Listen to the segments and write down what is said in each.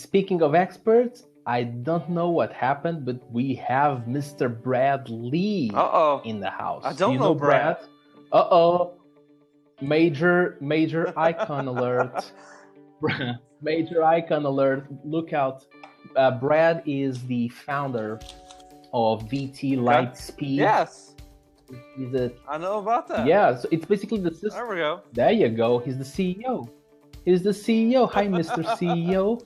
speaking of experts, I don't know what happened, but we have Mr. Brad Lee in the house. I don't Do you know Brad. Uh-oh. Major icon alert. Major icon alert. Look out. Brad is the founder of VT Lightspeed. Yes. I know about that. Yeah, so it's basically the system. There we go. There you go. He's the CEO. Hi, Mr. CEO.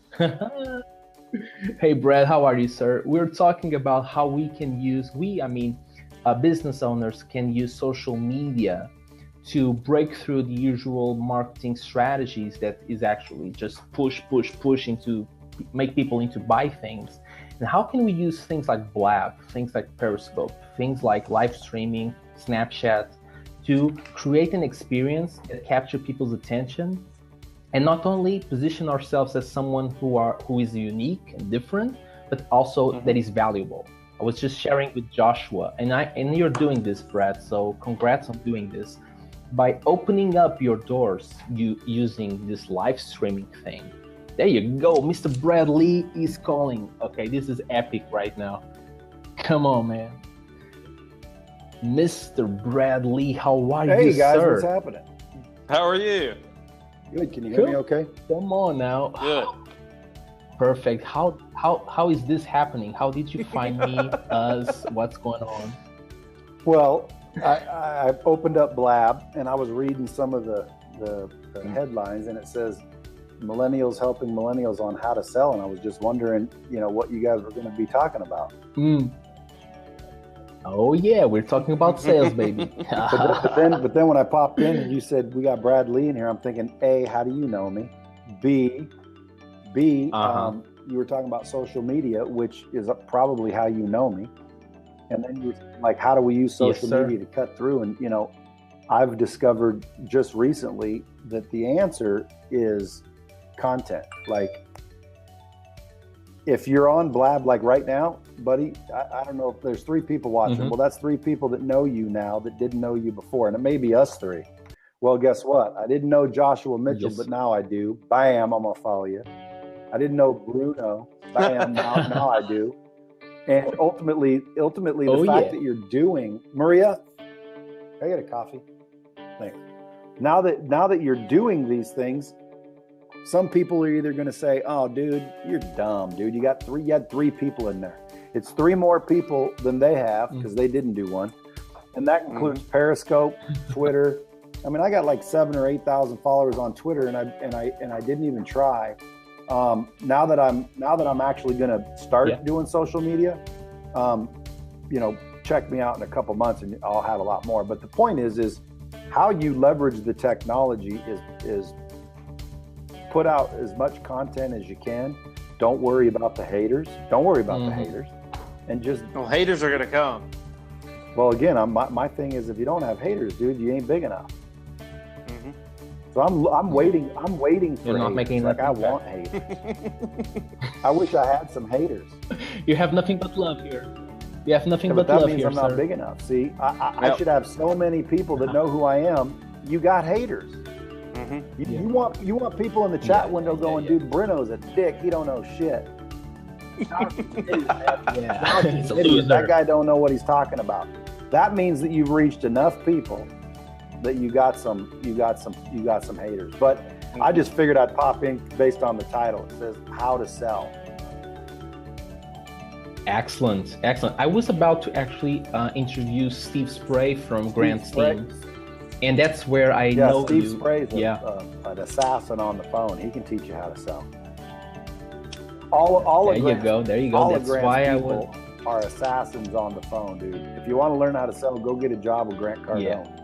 Hey, Brad, how are you, sir? We're talking about how we can use, business owners can use social media to break through the usual marketing strategies that is actually just push into make people into buy things. And how can we use things like Blab, things like Periscope, things like live streaming, Snapchat, to create an experience that capture people's attention, and not only position ourselves as someone who is unique and different, but also that is valuable. I was just sharing with Joshua, and you're doing this, Brad, so congrats on doing this. By opening up your doors using this live streaming thing. There you go, Mr. Brad Lee is calling. Okay, this is epic right now. Come on, man. Mr. Brad Lee, how are you, Hey guys, sir? what's happening? How are you? Good. Can you hear me okay? Come on now. Good. Perfect. How is this happening? How did you find me? Us? What's going on? Well, I opened up Blab and I was reading some of the headlines, and it says Millennials Helping Millennials on how to sell, and I was just wondering, what you guys were going to be talking about. Oh yeah, we're talking about sales, baby. but then when I popped in and you said we got Brad Lee in here, I'm thinking, A, how do you know me? B, you were talking about social media, which is probably how you know me. And then you were like, how do we use social media to cut through? And I've discovered just recently that the answer is content. Like, if you're on Blab, like right now, buddy, I don't know if there's 3 people watching. Well, that's 3 people that know you now that didn't know you before. And it may be us 3. Well, guess what? I didn't know Joshua Mitchell, but now I do. Bam, I'm going to follow you. I didn't know Bruno. Bam, now I do. And ultimately, the fact that you're doing, Maria, can I get a coffee? Thanks. Now that you're doing these things, some people are either going to say, "Oh, dude, you're dumb, dude. You had 3 people in there." It's 3 more people than they have because they didn't do one, and that includes Periscope, Twitter. I mean, I got like 7,000 or 8,000 followers on Twitter, and I didn't even try. Now that I'm actually going to start doing social media, check me out in a couple months and I'll have a lot more. But the point is how you leverage the technology is put out as much content as you can. Don't worry about the haters. The haters, and just haters are going to come. Well, again, my thing is, if you don't have haters, dude, you ain't big enough. So I'm waiting for You're not making I want haters. I wish I had some haters. You have nothing but love here. You have nothing but love here, That means I'm not big enough. See, I should have so many people that know who I am. You got haters. You want people in the chat window going, dude, Bruno's a dick. He don't know shit. That guy don't know what he's talking about. That means that you've reached enough people that you got some haters. But I just figured I'd pop in based on the title. It says how to sell. Excellent. I was about to actually introduce Steve Spray from Grant's team, and that's where I know Steve you. Spray is an assassin on the phone. He can teach you how to sell. All there you go. That's why I would. Are assassins on the phone, dude. If you want to learn how to sell, go get a job with Grant Cardone. Yeah.